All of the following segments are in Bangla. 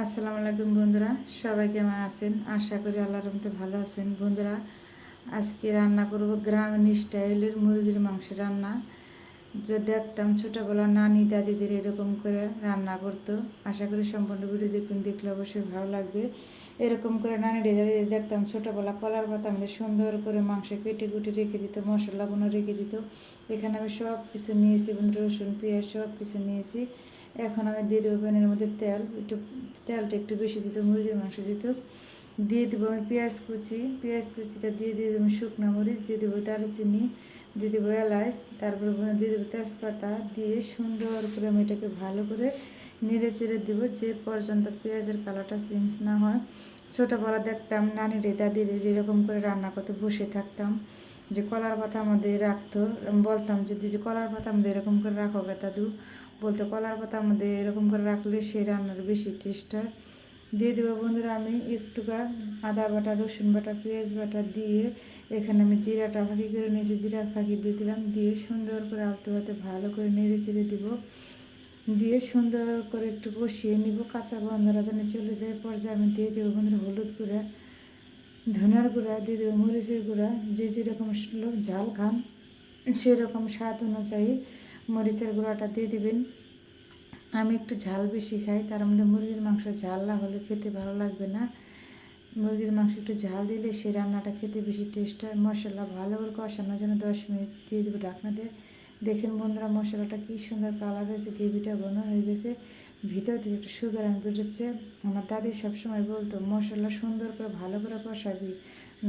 আসসালামু আলাইকুম বন্ধুরা, সবাই কেমন আছেন? আশা করি আল্লাহর রহমতে ভালো আছেন। বন্ধুরা, আজকে রান্না করব গ্রামীণ স্টাইলের মুরগির মাংস রান্না। যে দেখতাম ছোটোবেলা নানি দাদিদের এরকম করে রান্না করতো। আশা করি সম্পূর্ণ ভিডিও দেখুন, দেখলে অবশ্যই ভালো লাগবে। এরকম করে নানি দাদিদের দেখতাম ছোটোবেলা কলার পাতা আমাদের সুন্দর করে মাংস কেটে কুটে রেখে দিত, মশলাগুলো রেখে দিত। এখানে আমি সব কিছু নিয়েছি বন্ধু, রসুন পেঁয়াজ সব কিছু নিয়েছি। এখন আমি দিয়ে দেবো প্যানের মধ্যে তেলটা একটু বেশি দিত, মুরগির মাংস দিত। দিয়ে দেবো আমি পেঁয়াজ কুচিটা দিয়ে দেবো শুকনো মরিচ, দিয়ে দেবো দারুচিনি, দিয়ে দেবো এলাচ, তারপরে দিয়ে দেবো তেজপাতা। দিয়ে সুন্দর করে আমি এটাকে ভালো করে নেড়ে চেড়ে দেবো যে পর্যন্ত পেঁয়াজের কালারটা চেঞ্জ না হয়। ছোটোবেলা দেখতাম নানিরে দাদিরে যেরকম করে রান্না করতে বসে থাকতাম, যে কলার পাতা আমাদের রাখতো। বলতাম যদি যে কলার পাতা আমাদের এরকম করে রাখো গে দাদু, বলতো কলার পাতা আমাদের এরকম করে রাখলে সেই রান্নার বেশি টেস্ট হয়। দিয়ে দেবো বন্ধুরা আমি একটুকা আদা বাটা, রসুন বাটা, পেঁয়াজ বাটা দিয়ে এখানে আমি জিরাটা ফাঁকি করে নিয়েছি, জিরা ফাঁকি দিয়ে দিলাম। দিয়ে সুন্দর করে আলতো হাতে ভালো করে নেড়ে চেড়ে দিব। দিয়ে সুন্দর করে একটু কষিয়ে নিব, কাঁচা গন্ধরা যেন চলে যায়। পর্যায়ে আমি দিয়ে দেবো বন্ধুরা হলুদ গুঁড়া, ধনিয়ার গুঁড়া, দিয়ে দেবো মরিচের গুঁড়া। যে যেরকম লোক ঝাল খান সেরকম স্বাদ অনুযায়ী মরিচের গুঁড়াটা দিয়ে দেবেন। আমি একটু ঝাল বেশি খাই, তার মধ্যে মুরগির মাংস ঝাল না হলে খেতে ভালো লাগবে না। মুরগির মাংস একটু ঝাল দিলে সেই রান্নাটা খেতে বেশি টেস্ট হয়। মশলা ভালো করে কষানোর জন্য 10 মিনিট দিয়ে দেবো ঢাকনা দিয়ে। দেখেন বন্ধুরা, মশলাটা কী সুন্দর কালার হয়েছে, গ্রেভিটা ঘন হয়ে গেছে, ভিতর থেকে একটু সুগার বেরোচ্ছে। আমার দাদি সবসময় বলতো মশলা সুন্দর করে ভালো করে কষাবি,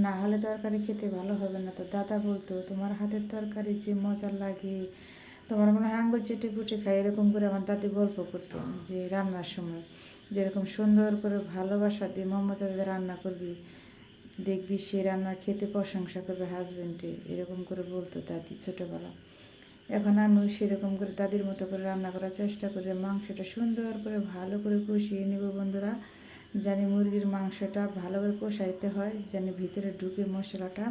না হলে তরকারি খেতে ভালো হবে না। তো দাদা বলতো তোমার হাতের তরকারি যে মজা লাগে, তোমার মনে হয় আঙুল চেটে পুটে খায়, এরকম করে আমার দাদি গল্প করতো যে রান্নার সময় যেরকম সুন্দর করে ভালোবাসা দিয়ে মমতাদের রান্না করবি, দেখবি সে রান্নার খেতে প্রশংসা করবে হাজব্যান্ডে, এরকম করে বলতো দাদি ছোটোবেলা। এখন আমিও সেরকম করে দাদির মতো করে রান্না করার চেষ্টা করি। মাংসটা সুন্দর করে ভালো করে কষিয়ে নেব বন্ধুরা। জানি মুরগির মাংসটা ভালো করে কষাইতে হয়, জানি ভিতরে ঢুকে মশলাটা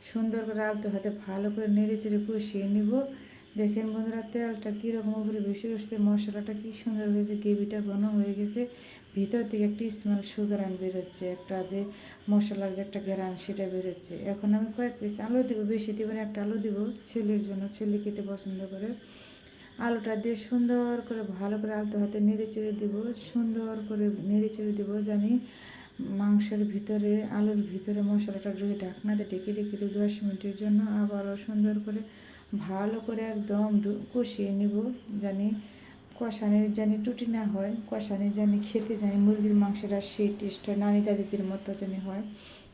সুন্দর করে আলতো হাতে ভালো করে নেড়ে চেড়ে কষিয়ে নিব। দেখেন বন্ধুরা, তেলটা কীরকম উপরে বেশি উঠছে, মশলাটা কী সুন্দর হয়েছে, গ্রেভিটা ঘন হয়ে গেছে, ভিতর থেকে একটা স্মেল সুগ্রান বেরোচ্ছে, একটা যে মশলার যে একটা গ্রান সেটা বেরোচ্ছে। এখন আমি কয়েক পিস আলু দেবো, বেশি দেবো না, একটা আলু দেবো ছেলের জন্য, ছেলে খেতে পছন্দ করে। আলুটা দিয়ে সুন্দর করে ভালো করে আলতো হাতে নেড়ে চেড়ে দেবো, সুন্দর করে নেড়ে চেড়ে দেবো, জানি মাংসের ভিতরে আলুর ভিতরে মশলাটা ঢুকে। ঢাকনাতে ঢেকে রেখে দেবো 10 মিনিটের জন্য। আবারও সুন্দর করে ভালো করে একদম কষিয়ে নিব, জানি কষানির জানি টুটি না হয়, কষানি জানি খেতে জানি মুরগির মাংসটা সেই টেস্ট হয়, নানি দাদিদের মতো জানি হয়,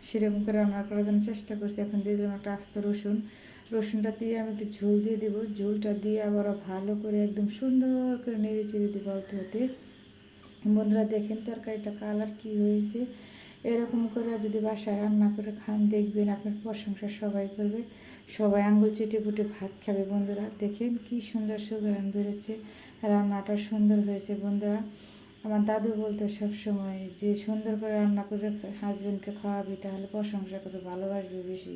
সেরকম করে রান্না করার জন্য চেষ্টা করছি। এখন দিয়ে দিলাম একটা আস্ত রসুনটা দিয়ে আমি একটু ঝোল দিয়ে দেবো। ঝোলটা দিয়ে আবারও ভালো করে একদম সুন্দর করে নেড়ে চেড়ে দেবো আলতো হতে। বন্ধুরা দেখেন তরকারিটা কালার কি হয়েছে, এরকম করে যদি বাসায় রান্না করে খান দেখবেন আপনার প্রশংসা সবাই করবে, সবাই আঙ্গুল চেটে পুটে ভাত খাবে। বন্ধুরা দেখেন কি সুন্দর সুঘ্রাণ বেরোচ্ছে, রান্নাটা সুন্দর হয়েছে। বন্ধুরা আমার দাদু বলতো সবসময় যে সুন্দর করে রান্না করে হাজব্যান্ডকে খাওয়াবি তাহলে প্রশংসা করবে, ভালোবাসবে বেশি,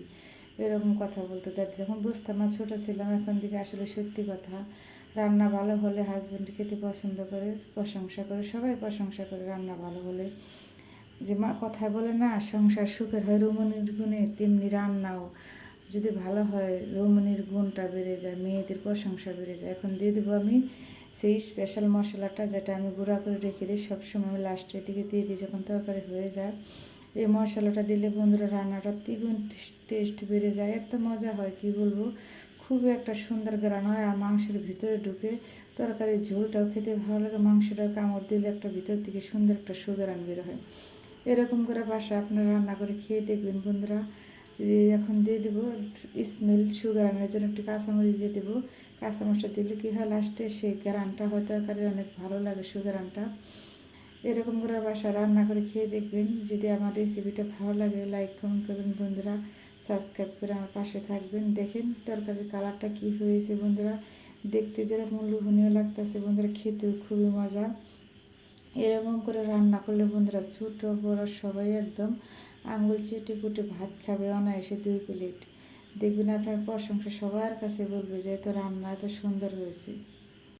এরকম কথা বলতো দাদি। যখন বুঝতাম না, ছোটো ছিলাম, এখন দিকে আসলে সত্যি কথা। রান্না ভালো হলে হাজব্যান্ড খেতে পছন্দ করে, প্রশংসা করে, সবাই প্রশংসা করে রান্না ভালো হলে। যে মা কথায় বলে না, সংসার সুখের হয় রমণীর গুণে, তেমনি রান্নাও যদি ভালো হয় রমণীর গুণটা বেড়ে যায়, মেয়েদের প্রশংসা বেড়ে যায়। এখন দিয়ে দেবো আমি সেই স্পেশাল মশলাটা, যেটা আমি গুঁড়া করে রেখে দিই সবসময়, আমি লাস্টের দিকে দিয়ে দিই যখন তরকারি হয়ে যায়। এই মশলাটা দিলে বন্ধুরা রান্নাটা দ্বিগুণ টেস্ট বেড়ে যায়, এত মজা হয় কি বলবো, খুবই একটা সুন্দর গ্রান হয়। আর মাংসের ভিতরে ঢুকে তরকারির ঝোলটাও খেতে ভালো লাগে, মাংসটা কামড় দিলে একটা ভিতর থেকে সুন্দর একটা সুগ্রান বের হয়। এরকম করে বাসায় আপনারা রান্না করে খেয়ে দেখবেন বন্ধুরা। যদি এখন দিয়ে দেবো স্মেল সুগ্রানের জন্য একটু কাঁচামরিচ দিয়ে দেবো। কাঁচামরিচটা দিলে কী হয়, লাস্টে সেই গ্রানটা হয় তরকারির অনেক ভালো লাগে সুগ্রানটা। এরকম করে বাসায় রান্না করে খেয়ে দেখবেন। যদি আমার রেসিপিটা ভালো লাগে লাইক কমেন্ট করবেন বন্ধুরা, সাবস্ক্রাইব করে আমার পাশে থাকবেন। দেখেন তরকারির কালারটা কি হয়েছে বন্ধুরা, দেখতে যেরকম লোভনীয় লাগতেছে বন্ধুরা, খেতেও খুবই মজা। এরকম করে রান্না করলে বন্ধুরা ছোটো বড় সবাই একদম আঙুল চেটে পুটে ভাত খাবে অনায়াসে 2 প্লেট। দেখবেন আপনার প্রশংসা সবার কাছে বলবে যে এত রান্না এত সুন্দর হয়েছে।